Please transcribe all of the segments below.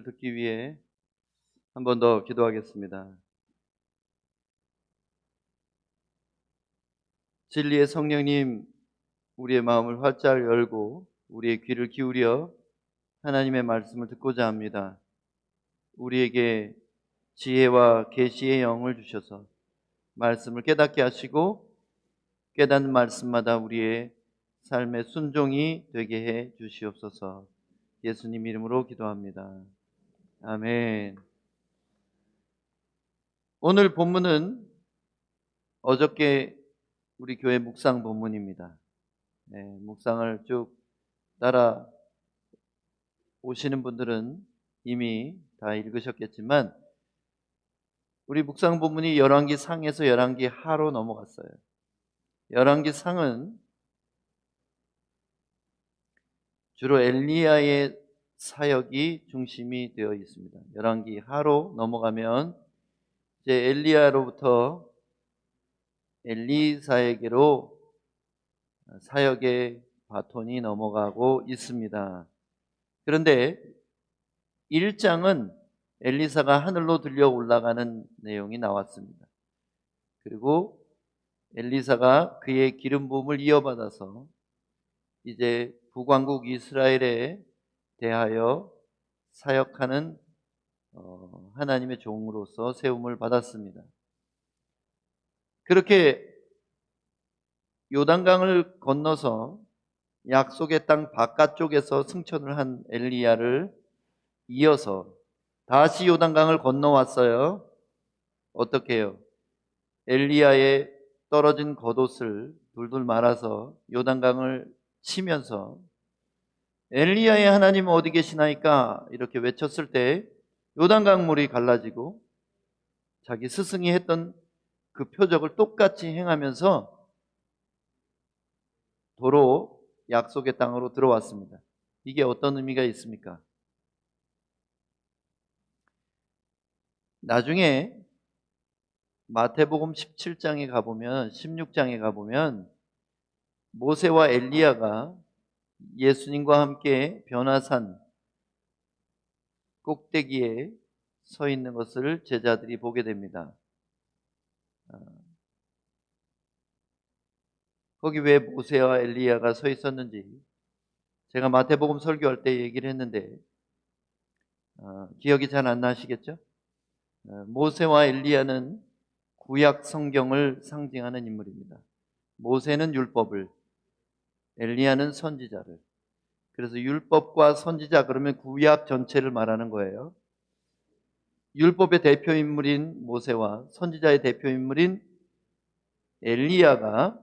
듣기 위해 한 번 더 기도하겠습니다. 진리의 성령님, 우리의 마음을 활짝 열고 우리의 귀를 기울여 하나님의 말씀을 듣고자 합니다. 우리에게 지혜와 계시의 영을 주셔서 말씀을 깨닫게 하시고 깨닫는 말씀마다 우리의 삶의 순종이 되게 해 주시옵소서. 예수님 이름으로 기도합니다. 아멘. 오늘 본문은 어저께 우리 교회 묵상 본문입니다. 묵상을 쭉 따라 오시는 분들은 이미 다 읽으셨겠지만 우리 묵상 본문이 열왕기 상에서 열왕기 하로 넘어갔어요. 열왕기 상은 주로 엘리야의 사역이 중심이 되어 있습니다. 열왕기 하로 넘어가면 이제 엘리야로부터 엘리사에게로 사역의 바톤이 넘어가고 있습니다. 그런데 1장은 엘리사가 하늘로 들려 올라가는 내용이 나왔습니다. 그리고 엘리사가 그의 기름 부음을 이어받아서 이제 북왕국 이스라엘에 대하여 사역하는 하나님의 종으로서 세움을 받았습니다. 그렇게 요단강을 건너서 약속의 땅 바깥쪽에서 승천을 한 엘리야를 이어서 다시 요단강을 건너왔어요. 어떻게 해요? 엘리야의 떨어진 겉옷을 둘둘 말아서 요단강을 치면서 엘리야의 하나님 어디 계시나이까 이렇게 외쳤을 때 요단강 물이 갈라지고 자기 스승이 했던 그 표적을 똑같이 행하면서 도로 약속의 땅으로 들어왔습니다. 이게 어떤 의미가 있습니까? 나중에 마태복음 17장에 가보면 16장에 가보면 모세와 엘리야가 예수님과 함께 변화산 꼭대기에 서 있는 것을 제자들이 보게 됩니다. 거기 왜 모세와 엘리야가 서 있었는지 제가 마태복음 설교할 때 얘기를 했는데 기억이 잘 안 나시겠죠? 모세와 엘리야는 구약 성경을 상징하는 인물입니다. 모세는 율법을, 엘리야는 선지자를. 그래서 율법과 선지자 그러면 구약 전체를 말하는 거예요. 율법의 대표 인물인 모세와 선지자의 대표 인물인 엘리야가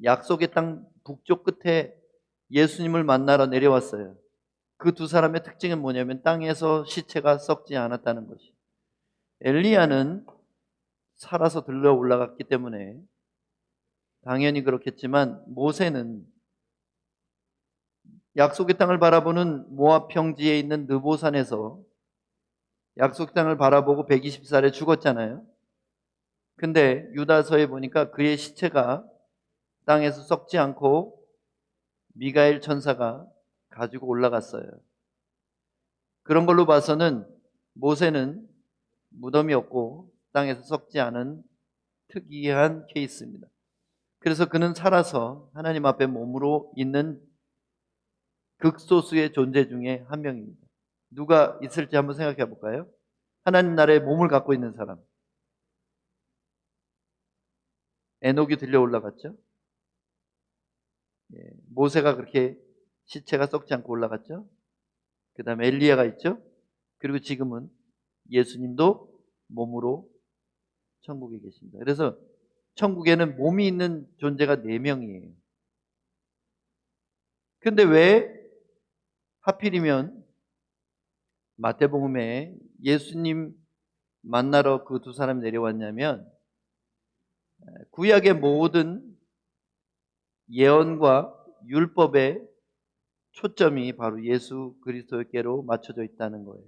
약속의 땅 북쪽 끝에 예수님을 만나러 내려왔어요. 그 두 사람의 특징은 뭐냐면 땅에서 시체가 썩지 않았다는 것이. 엘리야는 살아서 들러 올라갔기 때문에 당연히 그렇겠지만 모세는 약속의 땅을 바라보는 모압 평지에 있는 느보산에서 약속의 땅을 바라보고 120살에 죽었잖아요. 근데 유다서에 보니까 그의 시체가 땅에서 썩지 않고 미가엘 천사가 가지고 올라갔어요. 그런 걸로 봐서는 모세는 무덤이 없고 땅에서 썩지 않은 특이한 케이스입니다. 그래서 그는 살아서 하나님 앞에 몸으로 있는 극소수의 존재 중에 한 명입니다. 누가 있을지 한번 생각해 볼까요? 하나님 나라의 몸을 갖고 있는 사람. 에녹이 들려 올라갔죠? 모세가 그렇게 시체가 썩지 않고 올라갔죠? 그 다음에 엘리야가 있죠? 그리고 지금은 예수님도 몸으로 천국에 계십니다. 그래서 천국에는 몸이 있는 존재가 4명이에요. 근데 왜 하필이면 마태복음에 예수님 만나러 그 두 사람이 내려왔냐면 구약의 모든 예언과 율법의 초점이 바로 예수 그리스도께로 맞춰져 있다는 거예요.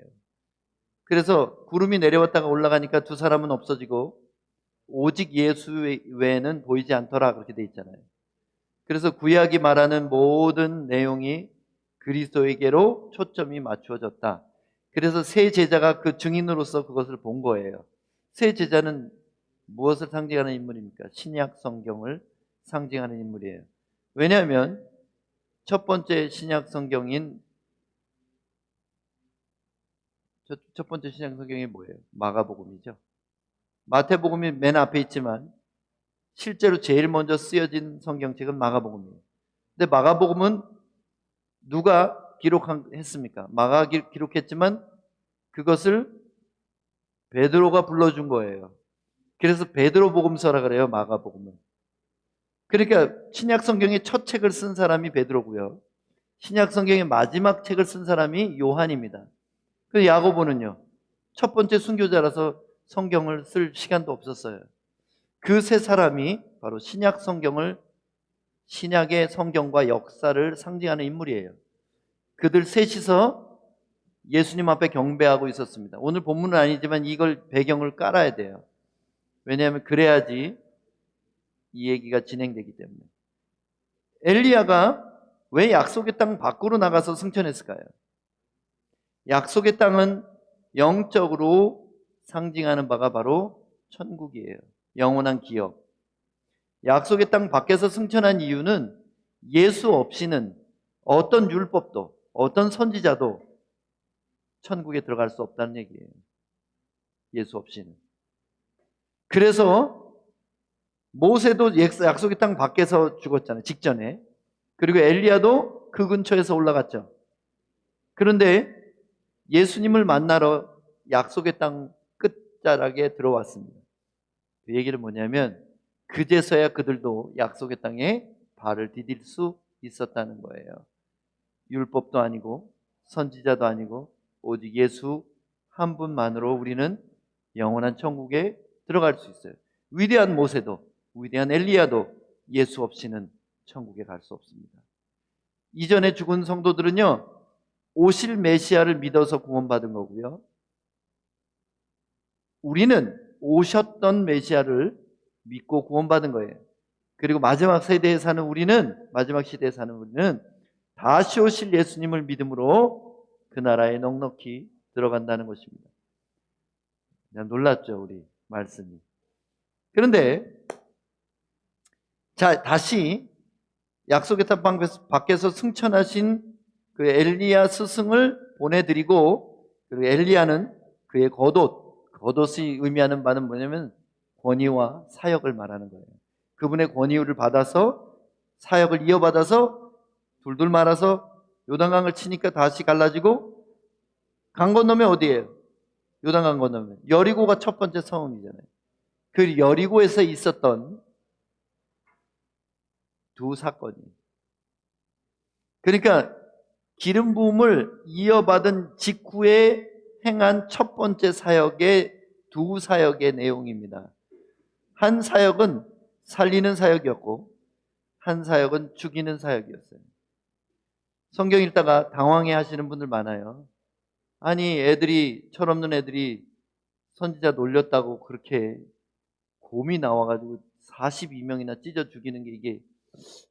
그래서 구름이 내려왔다가 올라가니까 두 사람은 없어지고 오직 예수 외에는 보이지 않더라 그렇게 돼 있잖아요. 그래서 구약이 말하는 모든 내용이 그리스도에게로 초점이 맞추어졌다. 그래서 세 제자가 그 증인으로서 그것을 본 거예요. 세 제자는 무엇을 상징하는 인물입니까? 신약 성경을 상징하는 인물이에요. 왜냐하면 첫 번째 신약 성경인 첫 번째 신약 성경이 뭐예요? 마가복음이죠. 마태복음이 맨 앞에 있지만 실제로 제일 먼저 쓰여진 성경책은 마가복음이에요. 근데 마가복음은 누가 기록했습니까? 마가가 기록했지만 그것을 베드로가 불러준 거예요. 그래서 베드로복음서라 그래요, 마가복음은. 그러니까 신약 성경의 첫 책을 쓴 사람이 베드로고요. 신약 성경의 마지막 책을 쓴 사람이 요한입니다. 그 야고보는요, 첫 번째 순교자라서 성경을 쓸 시간도 없었어요. 그 세 사람이 바로 신약 성경을, 신약의 성경과 역사를 상징하는 인물이에요. 그들 셋이서 예수님 앞에 경배하고 있었습니다. 오늘 본문은 아니지만 이걸 배경을 깔아야 돼요. 왜냐하면 그래야지 이 얘기가 진행되기 때문에. 엘리야가 왜 약속의 땅 밖으로 나가서 승천했을까요? 약속의 땅은 영적으로 상징하는 바가 바로 천국이에요. 영원한 기업. 약속의 땅 밖에서 승천한 이유는 예수 없이는 어떤 율법도 어떤 선지자도 천국에 들어갈 수 없다는 얘기예요. 예수 없이는. 그래서 모세도 약속의 땅 밖에서 죽었잖아요. 직전에. 그리고 엘리야도 그 근처에서 올라갔죠. 그런데 예수님을 만나러 약속의 땅 끝자락에 들어왔습니다. 그 얘기는 뭐냐면 그제서야 그들도 약속의 땅에 발을 디딜 수 있었다는 거예요. 율법도 아니고 선지자도 아니고 오직 예수 한 분만으로 우리는 영원한 천국에 들어갈 수 있어요. 위대한 모세도 위대한 엘리야도 예수 없이는 천국에 갈 수 없습니다. 이전에 죽은 성도들은요, 오실 메시아를 믿어서 구원받은 거고요. 우리는 오셨던 메시아를 믿고 구원받은 거예요. 그리고 마지막 시대에 사는 우리는 다시 오실 예수님을 믿음으로 그 나라에 넉넉히 들어간다는 것입니다. 그냥 놀랐죠, 우리 말씀이. 그런데 자, 다시 약속의 땅 밖에서 승천하신 그 엘리야 스승을 보내드리고, 그리고 엘리야는 그의 겉옷이 의미하는 바는 뭐냐면 권위와 사역을 말하는 거예요. 그분의 권위를 받아서 사역을 이어받아서 둘둘 말아서 요단강을 치니까 다시 갈라지고, 강 건너면 어디예요? 요단강 건너면 여리고가 첫 번째 성읍이잖아요. 그 여리고에서 있었던 두 사건이, 그러니까 기름 부음을 이어받은 직후에 행한 첫 번째 사역의 두 사역의 내용입니다. 한 사역은 살리는 사역이었고 한 사역은 죽이는 사역이었어요. 성경 읽다가 당황해 하시는 분들 많아요. 아니, 철없는 애들이 선지자 놀렸다고 그렇게 곰이 나와가지고 42명이나 찢어 죽이는 게 이게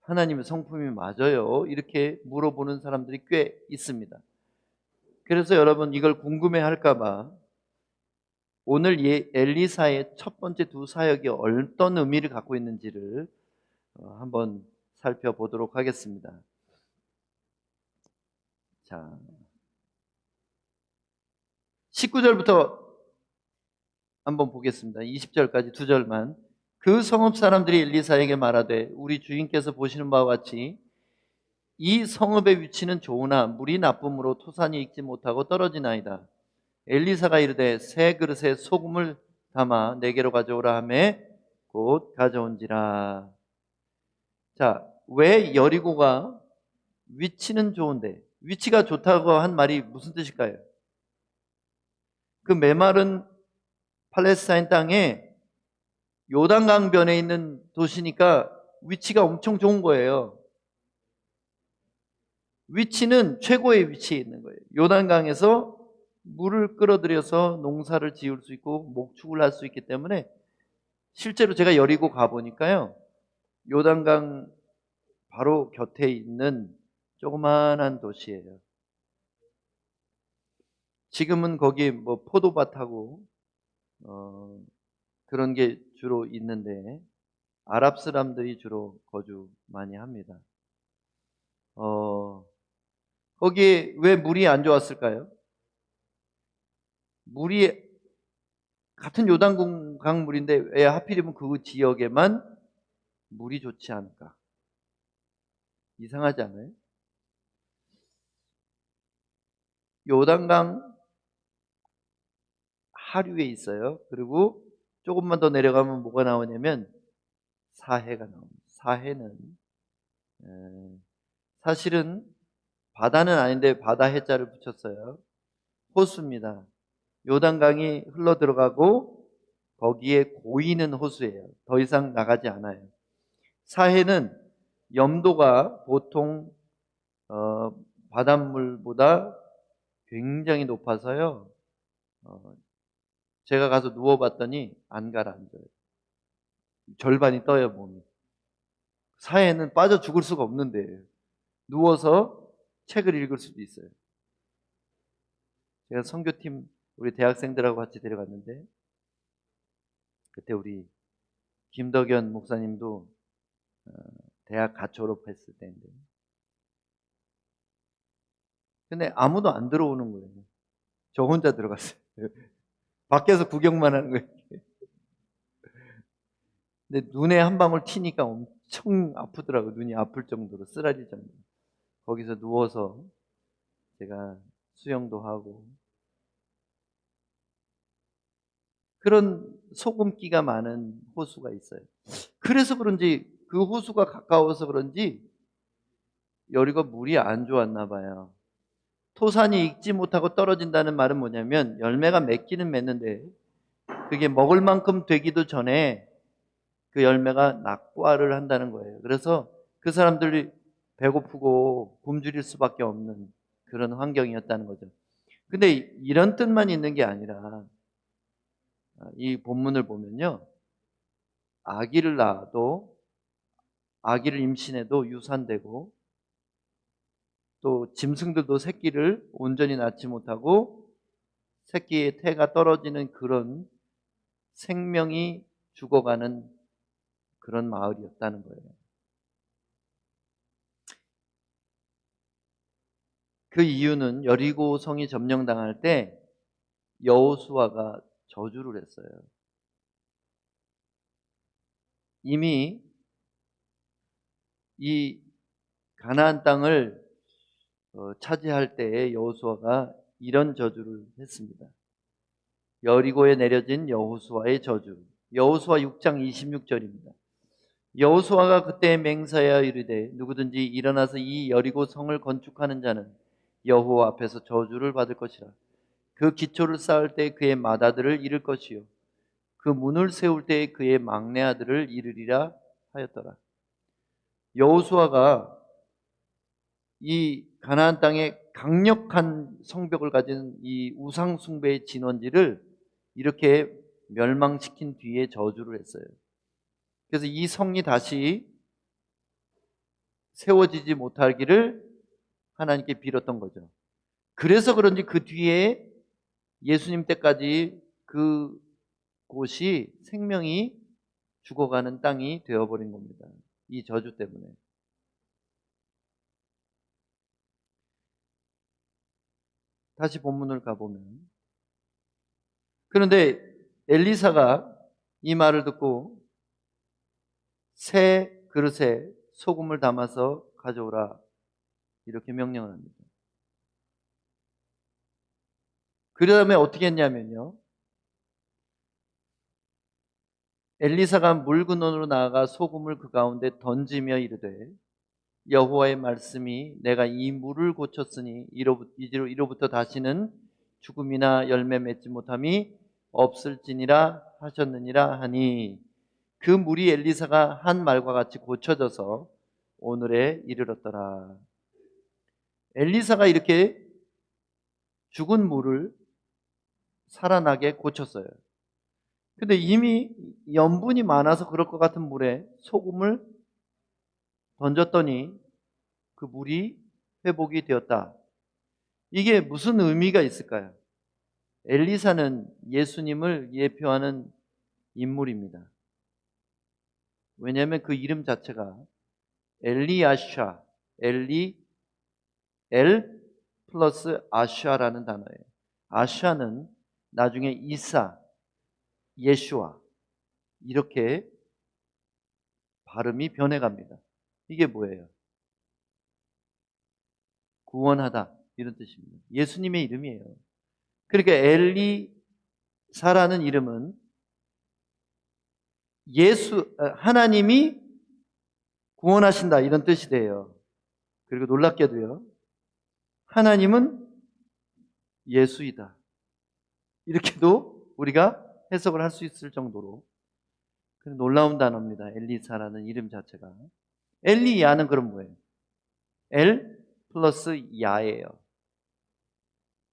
하나님의 성품이 맞아요? 이렇게 물어보는 사람들이 꽤 있습니다. 그래서 여러분 이걸 궁금해할까봐 오늘 엘리사의 첫 번째 두 사역이 어떤 의미를 갖고 있는지를 한번 살펴보도록 하겠습니다. 자, 19절부터 한번 보겠습니다. 20절까지 두 절만. 그 성읍 사람들이 엘리사에게 말하되 우리 주인께서 보시는 바와 같이 이 성읍의 위치는 좋으나 물이 나쁨으로 토산이 익지 못하고 떨어지나이다. 엘리사가 이르되 새 그릇에 소금을 담아 내게로 가져오라 하매 곧 가져온지라. 자, 왜 여리고가 위치는 좋은데, 위치가 좋다고 한 말이 무슨 뜻일까요? 그 메마른 팔레스타인 땅에 요단강변에 있는 도시니까 위치가 엄청 좋은 거예요. 위치는 최고의 위치에 있는 거예요. 요단강에서 물을 끌어들여서 농사를 지을 수 있고 목축을 할 수 있기 때문에, 실제로 제가 여리고 가보니까요, 요단강 바로 곁에 있는 조그만한 도시예요. 지금은 거기 뭐 포도밭하고 그런 게 주로 있는데 아랍 사람들이 주로 거주 많이 합니다. 거기에 왜 물이 안 좋았을까요? 물이 같은 요단강 물인데 왜 하필이면 그 지역에만 물이 좋지 않을까? 이상하지 않아요? 요단강 하류에 있어요. 그리고 조금만 더 내려가면 뭐가 나오냐면 사해가 나옵니다. 사해는 사실은 바다는 아닌데 바다 해자를 붙였어요. 호수입니다. 요단강이 흘러 들어가고 거기에 고이는 호수예요. 더 이상 나가지 않아요. 사해는 염도가 보통 어, 바닷물보다 굉장히 높아서요. 제가 가서 누워봤더니 안 가라앉아요. 절반이 떠요, 몸이. 사해는 빠져 죽을 수가 없는데 누워서 책을 읽을 수도 있어요. 제가 선교팀 우리 대학생들하고 같이 데려갔는데 그때 우리 김덕연 목사님도 대학 갓 졸업했을 때인데 근데 아무도 안 들어오는 거예요. 저 혼자 들어갔어요. 밖에서 구경만 하는 거예요. 근데 눈에 한 방울 튀니까 엄청 아프더라고요. 눈이 아플 정도로 쓰라릴 정도로. 거기서 누워서 제가 수영도 하고 그런 소금기가 많은 호수가 있어요. 그래서 그런지 그 호수가 가까워서 그런지 여리고 물이 안 좋았나 봐요. 토산이 익지 못하고 떨어진다는 말은 뭐냐면 열매가 맺기는 맺는데 그게 먹을 만큼 되기도 전에 그 열매가 낙과를 한다는 거예요. 그래서 그 사람들이 배고프고 굶주릴 수밖에 없는 그런 환경이었다는 거죠. 근데 이런 뜻만 있는 게 아니라 이 본문을 보면요. 아기를 낳아도 아기를 임신해도 유산되고 또 짐승들도 새끼를 온전히 낳지 못하고 새끼의 태가 떨어지는 그런 생명이 죽어가는 그런 마을이었다는 거예요. 그 이유는 여리고 성이 점령당할 때 여호수아가 저주를 했어요. 이미 이 가나안 땅을 차지할 때에 여호수아가 이런 저주를 했습니다. 여리고에 내려진 여호수아의 저주. 여호수아 6장 26절입니다. 여호수아가 그때 맹세하여 이르되 누구든지 일어나서 이 여리고 성을 건축하는 자는 여호와 앞에서 저주를 받을 것이라. 그 기초를 쌓을 때 그의 맏아들을 잃을 것이요 그 문을 세울 때 그의 막내 아들을 잃으리라 하였더라. 여호수아가 이 가나안 땅에 강력한 성벽을 가진 이 우상 숭배의 진원지를 이렇게 멸망시킨 뒤에 저주를 했어요. 그래서 이 성이 다시 세워지지 못하기를 하나님께 빌었던 거죠. 그래서 그런지 그 뒤에 예수님 때까지 그 곳이 생명이 죽어가는 땅이 되어버린 겁니다. 이 저주 때문에. 다시 본문을 가보면 그런데 엘리사가 이 말을 듣고 새 그릇에 소금을 담아서 가져오라 이렇게 명령을 합니다. 그 다음에 어떻게 했냐면요. 엘리사가 물근원으로 나아가 소금을 그 가운데 던지며 이르되 여호와의 말씀이 내가 이 물을 고쳤으니 이로부터 다시는 죽음이나 열매 맺지 못함이 없을지니라 하셨느니라 하니 그 물이 엘리사가 한 말과 같이 고쳐져서 오늘에 이르렀더라. 엘리사가 이렇게 죽은 물을 살아나게 고쳤어요. 근데 이미 염분이 많아서 그럴 것 같은 물에 소금을 던졌더니 그 물이 회복이 되었다. 이게 무슨 의미가 있을까요? 엘리사는 예수님을 예표하는 인물입니다. 왜냐하면 그 이름 자체가 엘리야샤, 엘 플러스 아샤라는 단어예요. 아샤는 나중에 이사, 예슈아 이렇게 발음이 변해갑니다. 이게 뭐예요? 구원하다 이런 뜻입니다. 예수님의 이름이에요. 그러니까 엘리사라는 이름은 하나님이 구원하신다 이런 뜻이 돼요. 그리고 놀랍게도요, 하나님은 예수이다 이렇게도 우리가 해석을 할 수 있을 정도로 놀라운 단어입니다. 엘리사라는 이름 자체가. 엘리야는 그럼 뭐예요? 엘 플러스 야예요.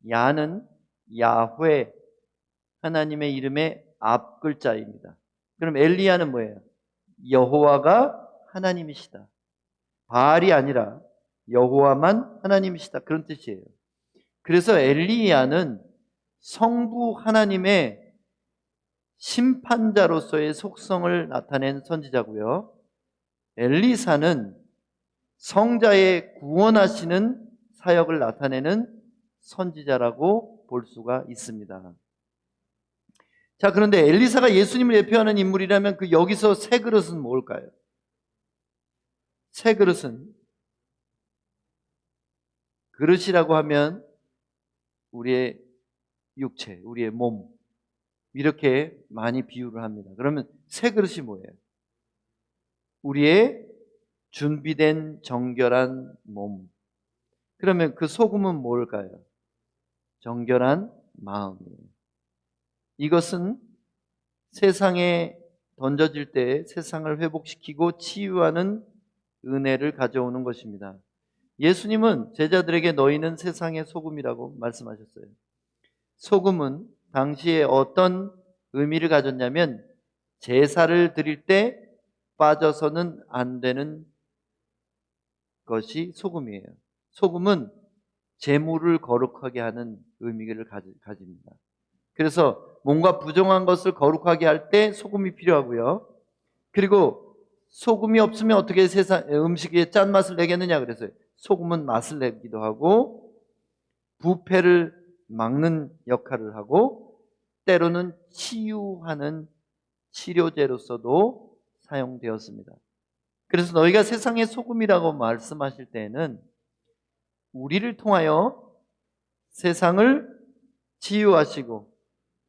야는 야훼, 하나님의 이름의 앞 글자입니다. 그럼 엘리야는 뭐예요? 여호와가 하나님이시다. 바알이 아니라 여호와만 하나님이시다. 그런 뜻이에요. 그래서 엘리야는 성부 하나님의 심판자로서의 속성을 나타낸 선지자고요. 엘리사는 성자의 구원하시는 사역을 나타내는 선지자라고 볼 수가 있습니다. 자, 그런데 엘리사가 예수님을 예표하는 인물이라면 그 여기서 새 그릇은 뭘까요? 새 그릇은, 그릇이라고 하면 우리의 육체, 우리의 몸 이렇게 많이 비유를 합니다. 그러면 새 그릇이 뭐예요? 우리의 준비된 정결한 몸. 그러면 그 소금은 뭘까요? 정결한 마음이에요. 이것은 세상에 던져질 때 세상을 회복시키고 치유하는 은혜를 가져오는 것입니다. 예수님은 제자들에게 너희는 세상의 소금이라고 말씀하셨어요. 소금은 당시에 어떤 의미를 가졌냐면 제사를 드릴 때 빠져서는 안 되는 것이 소금이에요. 소금은 재물을 거룩하게 하는 의미를 가집니다. 그래서 뭔가 부정한 것을 거룩하게 할 때 소금이 필요하고요. 그리고 소금이 없으면 어떻게 음식에 짠맛을 내겠느냐 그래서 소금은 맛을 내기도 하고 부패를 막는 역할을 하고 때로는 치유하는 치료제로서도 사용되었습니다. 그래서 너희가 세상의 소금이라고 말씀하실 때에는 우리를 통하여 세상을 치유하시고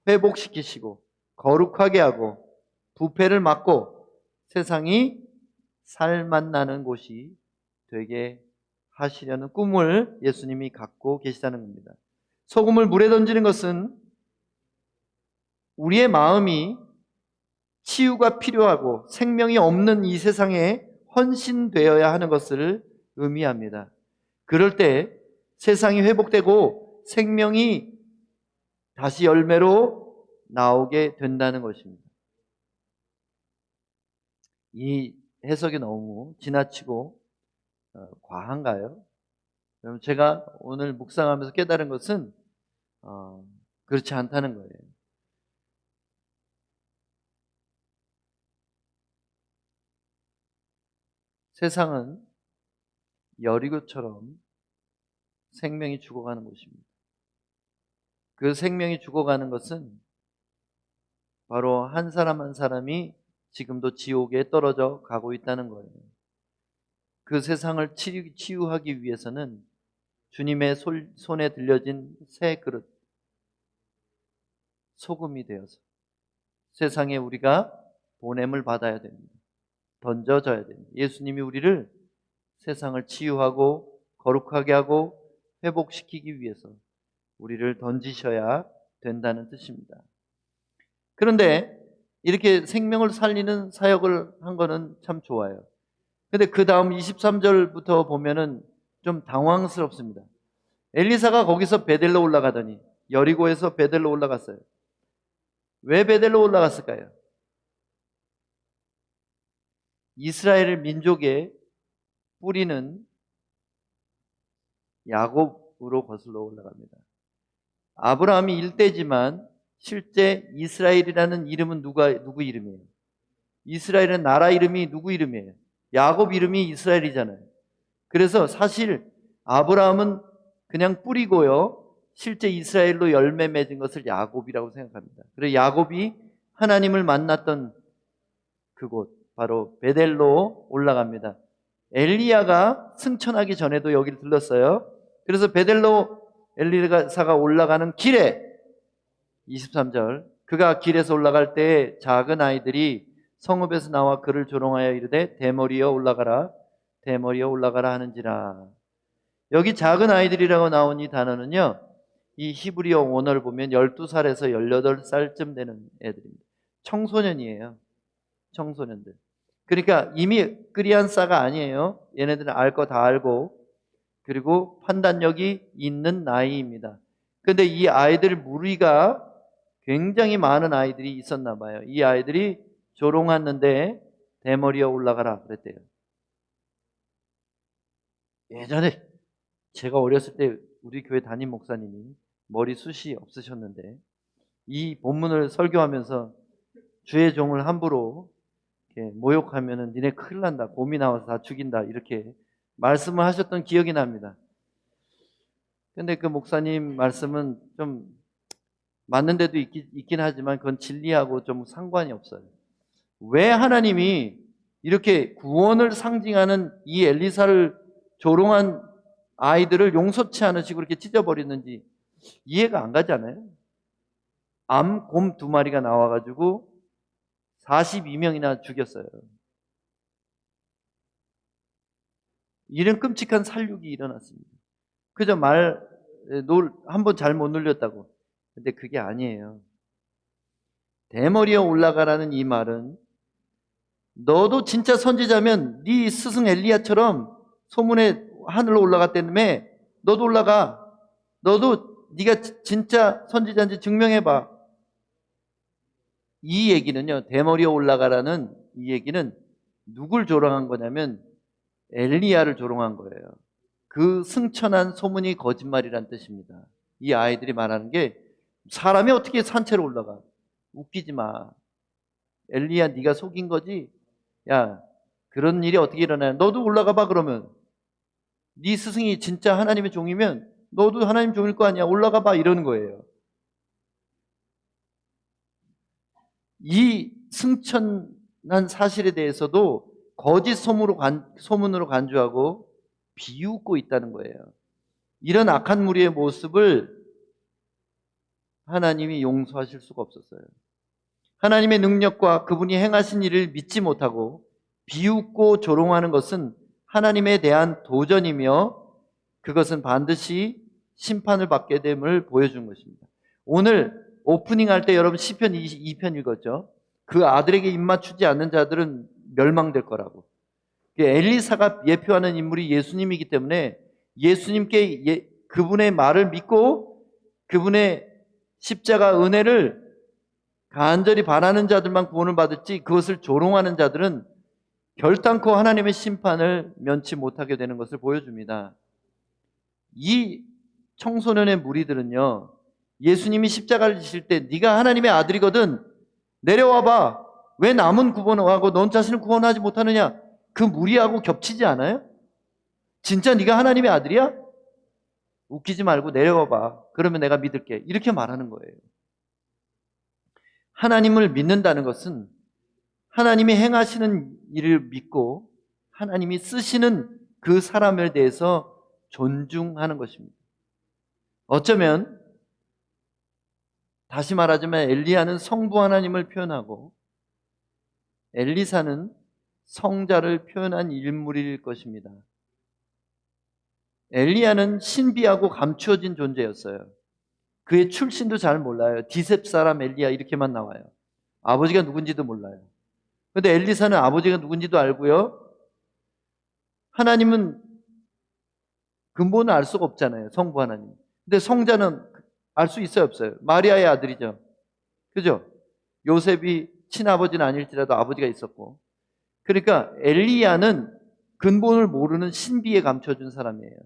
회복시키시고 거룩하게 하고 부패를 막고 세상이 살맛나는 곳이 되게 하시려는 꿈을 예수님이 갖고 계시다는 겁니다. 소금을 물에 던지는 것은 우리의 마음이 치유가 필요하고 생명이 없는 이 세상에 헌신되어야 하는 것을 의미합니다. 그럴 때 세상이 회복되고 생명이 다시 열매로 나오게 된다는 것입니다. 이 해석이 너무 지나치고 과한가요? 여러분, 제가 오늘 묵상하면서 깨달은 것은 그렇지 않다는 거예요. 세상은 여리고처럼 생명이 죽어가는 곳입니다. 그 생명이 죽어가는 것은 바로 한 사람 한 사람이 지금도 지옥에 떨어져 가고 있다는 거예요. 그 세상을 치유하기 위해서는 주님의 손에 들려진 새 그릇, 소금이 되어서 세상에 우리가 보냄을 받아야 됩니다. 던져져야 됩니다. 예수님이 우리를 세상을 치유하고 거룩하게 하고 회복시키기 위해서 우리를 던지셔야 된다는 뜻입니다. 그런데 이렇게 생명을 살리는 사역을 한 거는 참 좋아요. 근데 그 다음 23절부터 보면은 좀 당황스럽습니다. 엘리사가 거기서 베델로 올라가더니 여리고에서 베델로 올라갔어요. 왜 베델로 올라갔을까요? 이스라엘 민족의 뿌리는 야곱으로 거슬러 올라갑니다. 아브라함이 일대지만 실제 이스라엘이라는 이름은 누구 이름이에요? 이스라엘은 나라 이름이 누구 이름이에요? 야곱 이름이 이스라엘이잖아요. 그래서 사실 아브라함은 그냥 뿌리고요. 실제 이스라엘로 열매 맺은 것을 야곱이라고 생각합니다. 그래서 야곱이 하나님을 만났던 그곳, 바로 베델로 올라갑니다. 엘리야가 승천하기 전에도 여기를 들렀어요. 그래서 베델로 엘리사가 올라가는 길에 23절, 그가 길에서 올라갈 때 작은 아이들이 성읍에서 나와 그를 조롱하여 이르되 대머리여 올라가라, 대머리여 올라가라 하는지라. 여기 작은 아이들이라고 나온 이 단어는요, 이 히브리어 원어를 보면 12살에서 18살쯤 되는 애들입니다. 청소년이에요. 청소년들. 그러니까 이미 끄리한 싸가 아니에요. 얘네들은 알 거 다 알고, 그리고 판단력이 있는 나이입니다. 근데 이 아이들 무리가 굉장히 많은 아이들이 있었나 봐요. 이 아이들이 조롱하는데 대머리에 올라가라 그랬대요. 예전에 제가 어렸을 때 우리 교회 담임 목사님이 머리숱이 없으셨는데 이 본문을 설교하면서 주의 종을 함부로 이렇게 모욕하면은 니네 큰일 난다, 곰이 나와서 다 죽인다, 이렇게 말씀을 하셨던 기억이 납니다. 근데 그 목사님 말씀은 좀 맞는 데도 있긴 하지만 그건 진리하고 좀 상관이 없어요. 왜 하나님이 이렇게 구원을 상징하는 이 엘리사를 조롱한 아이들을 용서치 않으시고 이렇게 찢어버리는지 이해가 안 가잖아요. 곰 2마리가 나와가지고 42명이나 죽였어요. 이런 끔찍한 살육이 일어났습니다. 그저 한번 잘못 눌렸다고. 근데 그게 아니에요. 대머리에 올라가라는 이 말은 너도 진짜 선지자면 네 스승 엘리야처럼 소문에 하늘로 올라갔다며 너도 올라가. 너도 네가 진짜 선지자인지 증명해봐. 이 얘기는요, 대머리에 올라가라는 이 얘기는 누굴 조롱한 거냐면 엘리야를 조롱한 거예요. 그 승천한 소문이 거짓말이란 뜻입니다. 이 아이들이 말하는 게 사람이 어떻게 산채로 올라가? 웃기지 마. 엘리야 네가 속인 거지? 야, 그런 일이 어떻게 일어나요? 너도 올라가 봐. 그러면 네 스승이 진짜 하나님의 종이면 너도 하나님 종일 거 아니야. 올라가 봐. 이러는 거예요. 이 승천한 사실에 대해서도 거짓 소문으로 간주하고 비웃고 있다는 거예요. 이런 악한 무리의 모습을 하나님이 용서하실 수가 없었어요. 하나님의 능력과 그분이 행하신 일을 믿지 못하고 비웃고 조롱하는 것은 하나님에 대한 도전이며 그것은 반드시 심판을 받게 됨을 보여준 것입니다. 오늘 오프닝 할 때 여러분 시편 22편 읽었죠? 그 아들에게 입맞추지 않는 자들은 멸망될 거라고. 엘리사가 예표하는 인물이 예수님이기 때문에 예수님께 그분의 말을 믿고 그분의 십자가 은혜를 간절히 바라는 자들만 구원을 받을지 그것을 조롱하는 자들은 결단코 하나님의 심판을 면치 못하게 되는 것을 보여줍니다. 이 청소년의 무리들은요, 예수님이 십자가를 지실 때 네가 하나님의 아들이거든 내려와봐. 왜 남은 구원하고 넌 자신을 구원하지 못하느냐? 그 무리하고 겹치지 않아요? 진짜 네가 하나님의 아들이야? 웃기지 말고 내려와봐. 그러면 내가 믿을게. 이렇게 말하는 거예요. 하나님을 믿는다는 것은 하나님이 행하시는 일을 믿고 하나님이 쓰시는 그 사람에 대해서 존중하는 것입니다. 어쩌면 다시 말하자면 엘리야는 성부 하나님을 표현하고 엘리사는 성자를 표현한 인물일 것입니다. 엘리야는 신비하고 감추어진 존재였어요. 그의 출신도 잘 몰라요. 디셉 사람 엘리야 이렇게만 나와요. 아버지가 누군지도 몰라요. 그런데 엘리사는 아버지가 누군지도 알고요. 하나님은 근본을 알 수가 없잖아요. 성부 하나님. 근데 성자는 알 수 있어요, 없어요? 마리아의 아들이죠. 그죠? 요셉이 친아버지는 아닐지라도 아버지가 있었고. 그러니까 엘리야는 근본을 모르는 신비에 감춰준 사람이에요.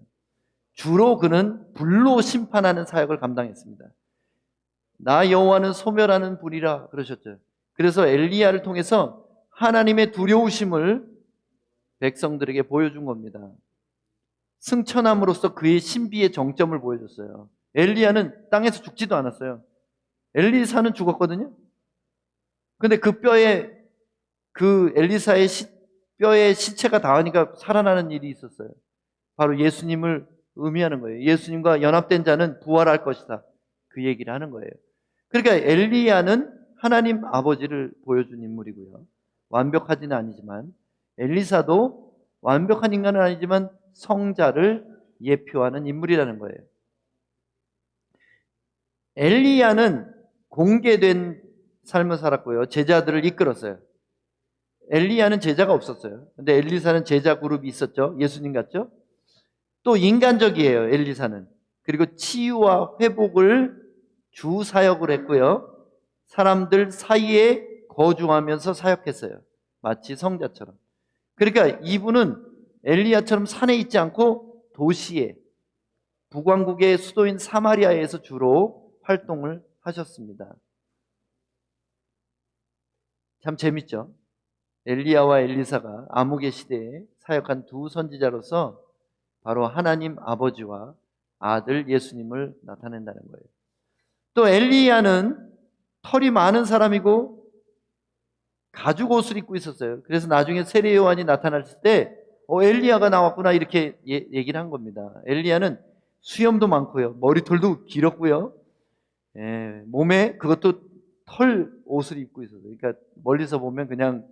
주로 그는 불로 심판하는 사역을 감당했습니다. 나 여호와는 소멸하는 불이라 그러셨죠. 그래서 엘리야를 통해서 하나님의 두려우심을 백성들에게 보여준 겁니다. 승천함으로써 그의 신비의 정점을 보여줬어요. 엘리야는 땅에서 죽지도 않았어요. 엘리사는 죽었거든요. 근데 그 엘리사의 뼈에 시체가 닿으니까 살아나는 일이 있었어요. 바로 예수님을 의미하는 거예요. 예수님과 연합된 자는 부활할 것이다. 그 얘기를 하는 거예요. 그러니까 엘리야는 하나님 아버지를 보여준 인물이고요. 완벽하지는 아니지만, 엘리사도 완벽한 인간은 아니지만 성자를 예표하는 인물이라는 거예요. 엘리야는 공개된 삶을 살았고요. 제자들을 이끌었어요. 엘리야는 제자가 없었어요. 근데 엘리사는 제자 그룹이 있었죠. 예수님 같죠? 또 인간적이에요, 엘리사는. 그리고 치유와 회복을 주 사역을 했고요. 사람들 사이에 거주하면서 사역했어요. 마치 성자처럼. 그러니까 이분은 엘리야처럼 산에 있지 않고 도시에, 북왕국의 수도인 사마리아에서 주로 활동을 하셨습니다. 참 재밌죠? 엘리야와 엘리사가 암흑의 시대에 사역한 두 선지자로서 바로 하나님 아버지와 아들 예수님을 나타낸다는 거예요. 또 엘리야는 털이 많은 사람이고 가죽 옷을 입고 있었어요. 그래서 나중에 세례 요한이 나타났을 때 엘리야가 나왔구나 이렇게 얘기를 한 겁니다. 엘리야는 수염도 많고요. 머리털도 길었고요. 몸에 그것도 털 옷을 입고 있었어요. 그러니까 멀리서 보면 그냥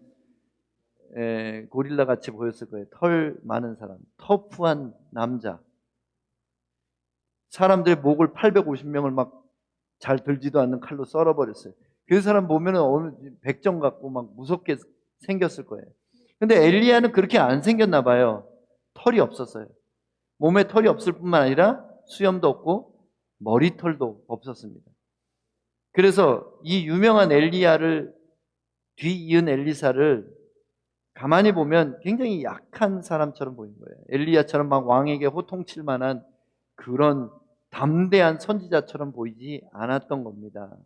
고릴라 같이 보였을 거예요. 털 많은 사람, 터프한 남자. 사람들의 목을 850명을 막 잘 들지도 않는 칼로 썰어버렸어요. 그 사람 보면 어느 백정 같고 막 무섭게 생겼을 거예요. 근데 엘리야는 그렇게 안 생겼나 봐요. 털이 없었어요. 몸에 털이 없을 뿐만 아니라 수염도 없고 머리털도 없었습니다. 그래서 이 유명한 엘리야를 뒤이은 엘리사를 가만히 보면 굉장히 약한 사람처럼 보이는 거예요. 엘리야처럼 막 왕에게 호통칠 만한 그런 담대한 선지자처럼 보이지 않았던 겁니다.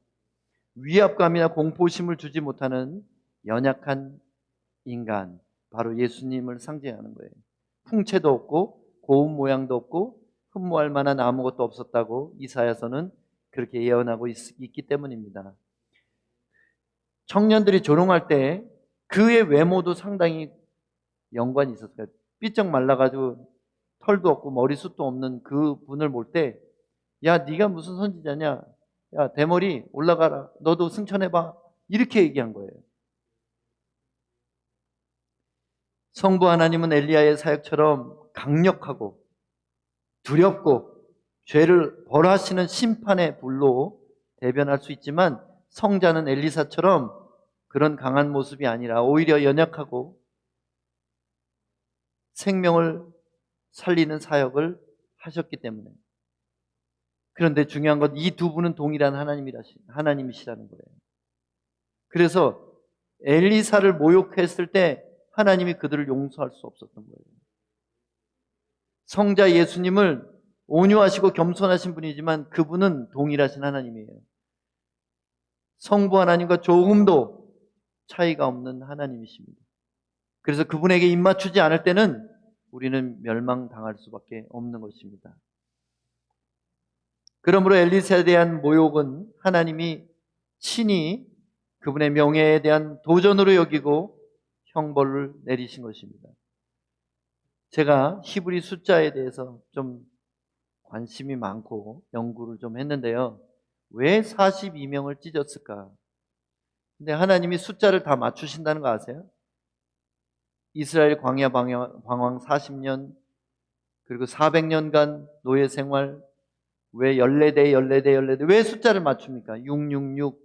위압감이나 공포심을 주지 못하는 연약한 인간, 바로 예수님을 상징하는 거예요. 풍채도 없고 고운 모양도 없고 흠모할 만한 아무것도 없었다고 이사야서는 그렇게 예언하고 있기 때문입니다. 청년들이 조롱할 때 그의 외모도 상당히 연관이 있었어요. 삐쩍 말라가지고 털도 없고 머리숱도 없는 그 분을 볼 때, 야, 네가 무슨 선지자냐? 야, 대머리 올라가라. 너도 승천해봐. 이렇게 얘기한 거예요. 성부 하나님은 엘리야의 사역처럼 강력하고 두렵고 죄를 벌하시는 심판의 불로 대변할 수 있지만, 성자는 엘리사처럼 그런 강한 모습이 아니라 오히려 연약하고 생명을 살리는 사역을 하셨기 때문에. 그런데 중요한 건 이 두 분은 동일한 하나님이시라는 거예요. 그래서 엘리사를 모욕했을 때 하나님이 그들을 용서할 수 없었던 거예요. 성자 예수님을 온유하시고 겸손하신 분이지만 그분은 동일하신 하나님이에요. 성부 하나님과 조금도 차이가 없는 하나님이십니다. 그래서 그분에게 입맞추지 않을 때는 우리는 멸망당할 수밖에 없는 것입니다. 그러므로 엘리사에 대한 모욕은 하나님이 친히 그분의 명예에 대한 도전으로 여기고 형벌을 내리신 것입니다. 제가 히브리 숫자에 대해서 좀 관심이 많고 연구를 좀 했는데요. 왜 42명을 찢었을까? 근데 하나님이 숫자를 다 맞추신다는 거 아세요? 이스라엘 광야 방황 40년, 그리고 400년간 노예 생활, 왜 14대 왜 숫자를 맞춥니까? 666.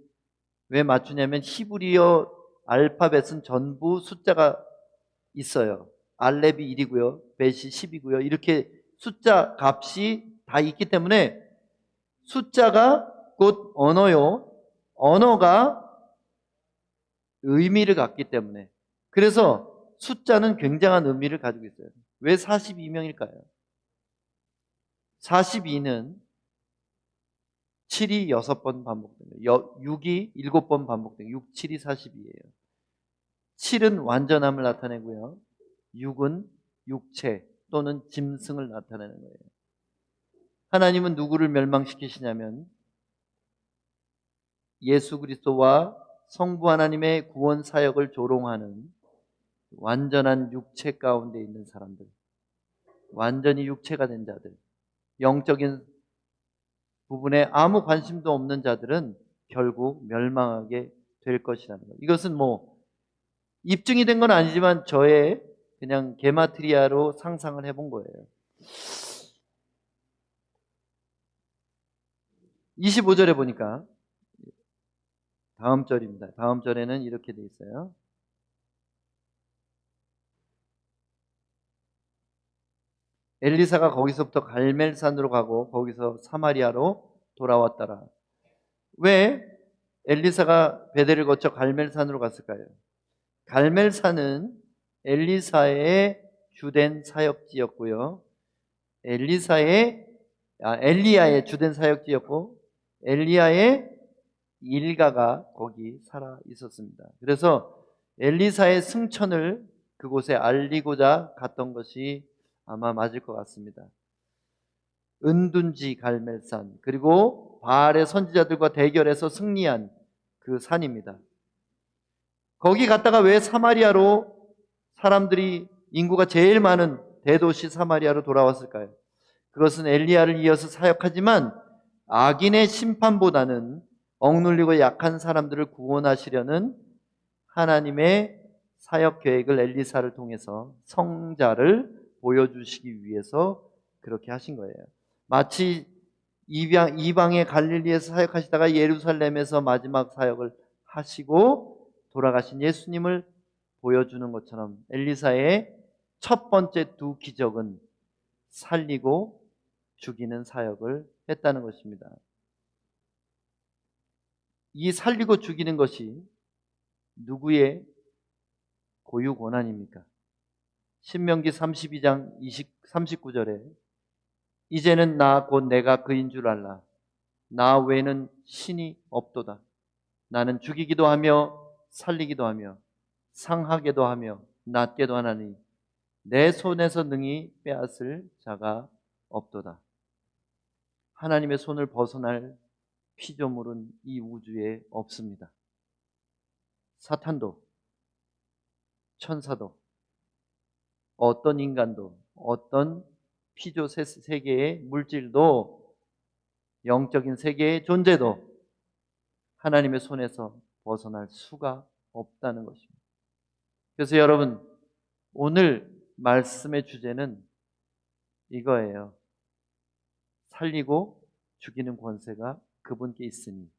왜 맞추냐면 히브리어 알파벳은 전부 숫자가 있어요. 알렙이 1이고요. 벳이 10이고요. 이렇게 숫자 값이 다 있기 때문에 숫자가 곧 언어요. 언어가 의미를 갖기 때문에. 그래서 숫자는 굉장한 의미를 가지고 있어요. 왜 42명일까요? 42는 7이 6번 반복된 거예요. 6이 7번 반복된 거예요. 6, 7이 42예요. 7은 완전함을 나타내고요. 6은 육체 또는 짐승을 나타내는 거예요. 하나님은 누구를 멸망시키시냐면 예수 그리스도와 성부 하나님의 구원 사역을 조롱하는 완전한 육체 가운데 있는 사람들, 완전히 육체가 된 자들, 영적인 부분에 아무 관심도 없는 자들은 결국 멸망하게 될 것이라는 거예요. 이것은 입증이 된 건 아니지만 저의 그냥 게마트리아로 상상을 해본 거예요. 25절에 보니까 다음 절입니다. 다음 절에는 이렇게 돼 있어요. 엘리사가 거기서부터 갈멜산으로 가고 거기서 사마리아로 돌아왔더라. 왜 엘리사가 베델을 거쳐 갈멜산으로 갔을까요? 갈멜산은 엘리사의 주된 사역지였고요. 엘리야의 주된 사역지였고 엘리야의 일가가 거기 살아 있었습니다. 그래서 엘리사의 승천을 그곳에 알리고자 갔던 것이 아마 맞을 것 같습니다. 은둔지 갈멜산, 그리고 바알의 선지자들과 대결해서 승리한 그 산입니다. 거기 갔다가 왜 사마리아로 사람들이 인구가 제일 많은 대도시 사마리아로 돌아왔을까요? 그것은 엘리야를 이어서 사역하지만 악인의 심판보다는 억눌리고 약한 사람들을 구원하시려는 하나님의 사역 계획을 엘리사를 통해서 성자를 보여주시기 위해서 그렇게 하신 거예요. 마치 이방의 갈릴리에서 사역하시다가 예루살렘에서 마지막 사역을 하시고 돌아가신 예수님을 보여주는 것처럼 엘리사의 첫 번째 두 기적은 살리고 죽이는 사역을 했다는 것입니다. 이 살리고 죽이는 것이 누구의 고유 권한입니까? 신명기 32장 39절에 이제는 나 곧 내가 그인 줄 알라. 나 외에는 신이 없도다. 나는 죽이기도 하며 살리기도 하며 상하게도 하며 낫게도 하나니 내 손에서 능히 빼앗을 자가 없도다. 하나님의 손을 벗어날 피조물은 이 우주에 없습니다. 사탄도, 천사도, 어떤 인간도, 어떤 피조 세계의 물질도, 영적인 세계의 존재도 하나님의 손에서 벗어날 수가 없다는 것입니다. 그래서 여러분, 오늘 말씀의 주제는 이거예요. 살리고 죽이는 권세가 그분께 있으니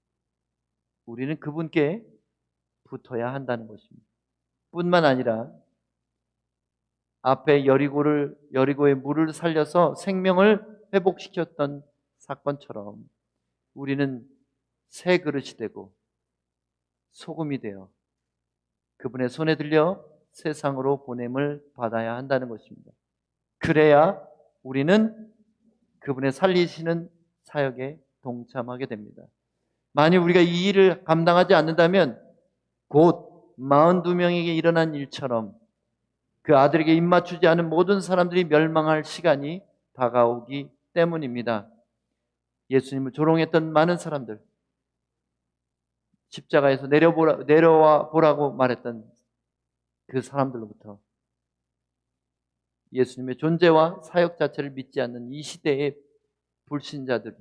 우리는 그분께 붙어야 한다는 것입니다. 뿐만 아니라 앞에 여리고의 물을 살려서 생명을 회복시켰던 사건처럼 우리는 새 그릇이 되고 소금이 되어 그분의 손에 들려 세상으로 보냄을 받아야 한다는 것입니다. 그래야 우리는 그분의 살리시는 사역에 동참하게 됩니다. 만일 우리가 이 일을 감당하지 않는다면 곧 42명에게 일어난 일처럼 그 아들에게 입맞추지 않은 모든 사람들이 멸망할 시간이 다가오기 때문입니다. 예수님을 조롱했던 많은 사람들, 십자가에서 내려와 보라고 말했던 그 사람들로부터 예수님의 존재와 사역 자체를 믿지 않는 이 시대의 불신자들이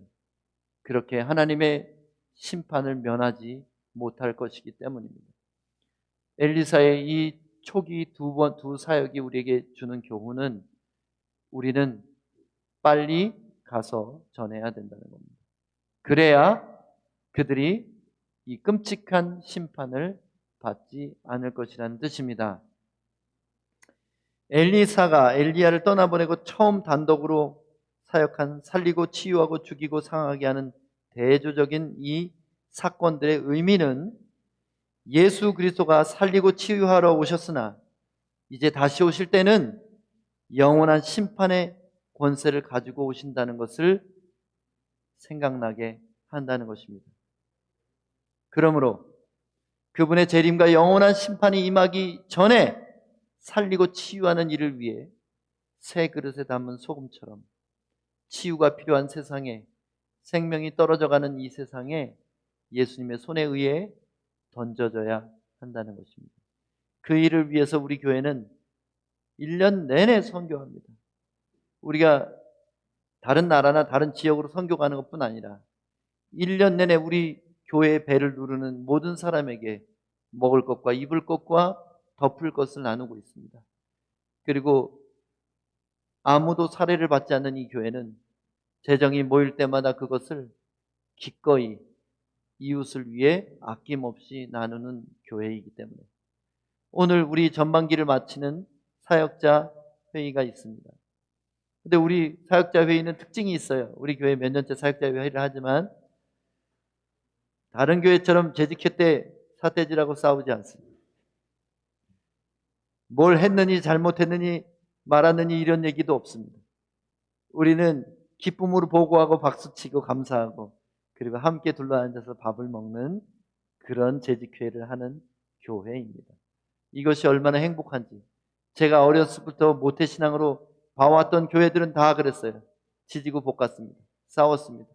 그렇게 하나님의 심판을 면하지 못할 것이기 때문입니다. 엘리사의 이 초기 두 사역이 우리에게 주는 교훈은 우리는 빨리 가서 전해야 된다는 겁니다. 그래야 그들이 이 끔찍한 심판을 받지 않을 것이라는 뜻입니다. 엘리사가 엘리야를 떠나보내고 처음 단독으로 사역한 살리고 치유하고 죽이고 상하게 하는 대조적인 이 사건들의 의미는 예수 그리스도가 살리고 치유하러 오셨으나 이제 다시 오실 때는 영원한 심판의 권세를 가지고 오신다는 것을 생각나게 한다는 것입니다. 그러므로 그분의 재림과 영원한 심판이 임하기 전에 살리고 치유하는 일을 위해 새 그릇에 담은 소금처럼 치유가 필요한 세상에, 생명이 떨어져가는 이 세상에 예수님의 손에 의해 던져져야 한다는 것입니다. 그 일을 위해서 우리 교회는 1년 내내 선교합니다. 우리가 다른 나라나 다른 지역으로 선교 가는 것뿐 아니라 1년 내내 우리 교회의 배를 누르는 모든 사람에게 먹을 것과 입을 것과 덮을 것을 나누고 있습니다. 그리고 아무도 사례를 받지 않는 이 교회는 재정이 모일 때마다 그것을 기꺼이 이웃을 위해 아낌없이 나누는 교회이기 때문에 오늘 우리 전반기를 마치는 사역자 회의가 있습니다. 근데 우리 사역자 회의는 특징이 있어요. 우리 교회 몇 년째 사역자 회의를 하지만 다른 교회처럼 재직회 때 사태질하고 싸우지 않습니다. 뭘 했느니 잘못했느니 말았느니 이런 얘기도 없습니다. 우리는 기쁨으로 보고하고 박수치고 감사하고 그리고 함께 둘러앉아서 밥을 먹는 그런 재직회를 하는 교회입니다. 이것이 얼마나 행복한지. 제가 어렸을 때부터 모태신앙으로 봐왔던 교회들은 다 그랬어요. 지지고 볶았습니다. 싸웠습니다.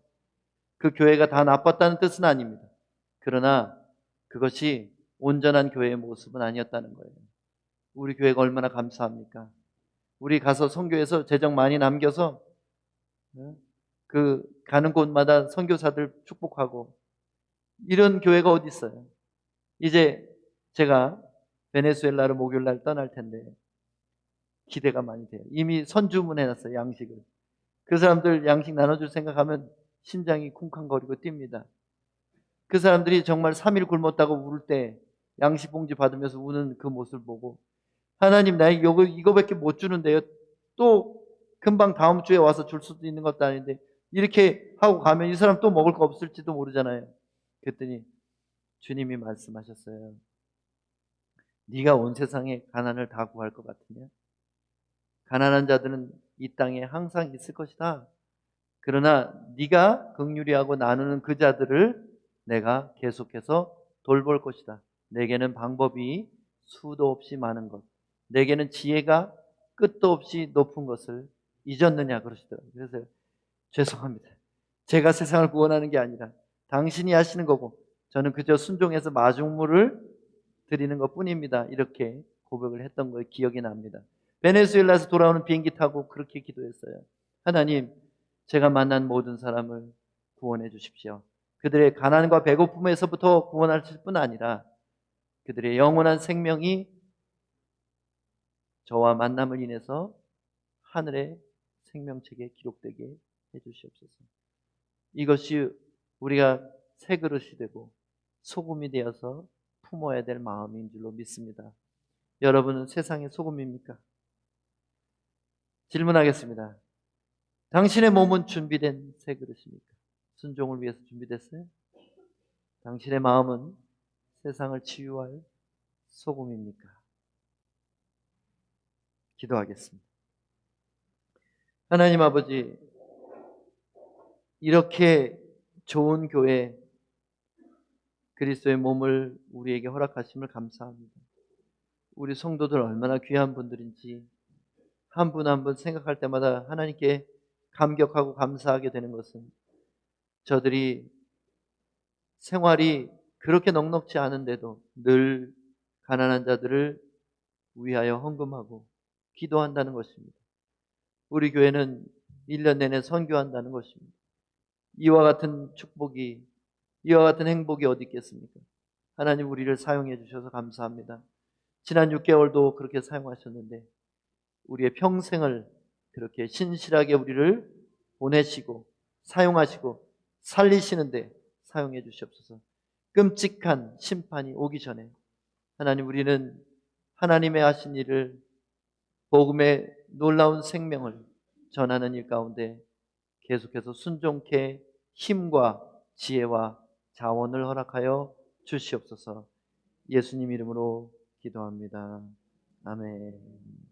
그 교회가 다 나빴다는 뜻은 아닙니다. 그러나 그것이 온전한 교회의 모습은 아니었다는 거예요. 우리 교회가 얼마나 감사합니까? 우리 가서 선교해서 재정 많이 남겨서 그 가는 곳마다 선교사들 축복하고 이런 교회가 어디 있어요? 이제 제가 베네수엘라로 목요일 날 떠날 텐데 기대가 많이 돼요. 이미 선주문해놨어요. 양식을. 그 사람들 양식 나눠줄 생각하면 심장이 쿵쾅거리고 뜁니다. 그 사람들이 정말 3일 굶었다고 울 때 양식 봉지 받으면서 우는 그 모습을 보고 하나님 나 이거밖에 못 주는데요. 또 금방 다음 주에 와서 줄 수도 있는 것도 아닌데 이렇게 하고 가면 이 사람 또 먹을 거 없을지도 모르잖아요. 그랬더니 주님이 말씀하셨어요. 네가 온 세상에 가난을 다 구할 것 같으냐? 가난한 자들은 이 땅에 항상 있을 것이다. 그러나 네가 긍휼히 하고 나누는 그 자들을 내가 계속해서 돌볼 것이다. 내게는 방법이 수도 없이 많은 것, 내게는 지혜가 끝도 없이 높은 것을 잊었느냐 그러시더라고요. 그래서 죄송합니다. 제가 세상을 구원하는 게 아니라 당신이 하시는 거고 저는 그저 순종해서 마중물을 드리는 것뿐입니다. 이렇게 고백을 했던 거에 기억이 납니다. 베네수엘라에서 돌아오는 비행기 타고 그렇게 기도했어요. 하나님, 제가 만난 모든 사람을 구원해 주십시오. 그들의 가난과 배고픔에서부터 구원하실 뿐 아니라 그들의 영원한 생명이 저와 만남을 인해서 하늘의 생명책에 기록되게 해주시옵소서. 이것이 우리가 새 그릇이 되고 소금이 되어서 품어야 될 마음인 줄로 믿습니다. 여러분은 세상의 소금입니까? 질문하겠습니다. 당신의 몸은 준비된 새 그릇입니까? 순종을 위해서 준비됐어요? 당신의 마음은 세상을 치유할 소금입니까? 기도하겠습니다. 하나님 아버지, 이렇게 좋은 교회, 그리스도의 몸을 우리에게 허락하심을 감사합니다. 우리 성도들 얼마나 귀한 분들인지 한 분 한 분 생각할 때마다 하나님께 감격하고 감사하게 되는 것은 저들이 생활이 그렇게 넉넉지 않은데도 늘 가난한 자들을 위하여 헌금하고 기도한다는 것입니다. 우리 교회는 1년 내내 선교한다는 것입니다. 이와 같은 축복이, 이와 같은 행복이 어디 있겠습니까? 하나님 우리를 사용해 주셔서 감사합니다. 지난 6개월도 그렇게 사용하셨는데 우리의 평생을 그렇게 신실하게 우리를 보내시고 사용하시고 살리시는데 사용해 주시옵소서. 끔찍한 심판이 오기 전에 하나님 우리는 하나님의 하신 일을 복음의 놀라운 생명을 전하는 일 가운데 계속해서 순종케 힘과 지혜와 자원을 허락하여 주시옵소서. 예수님 이름으로 기도합니다. 아멘.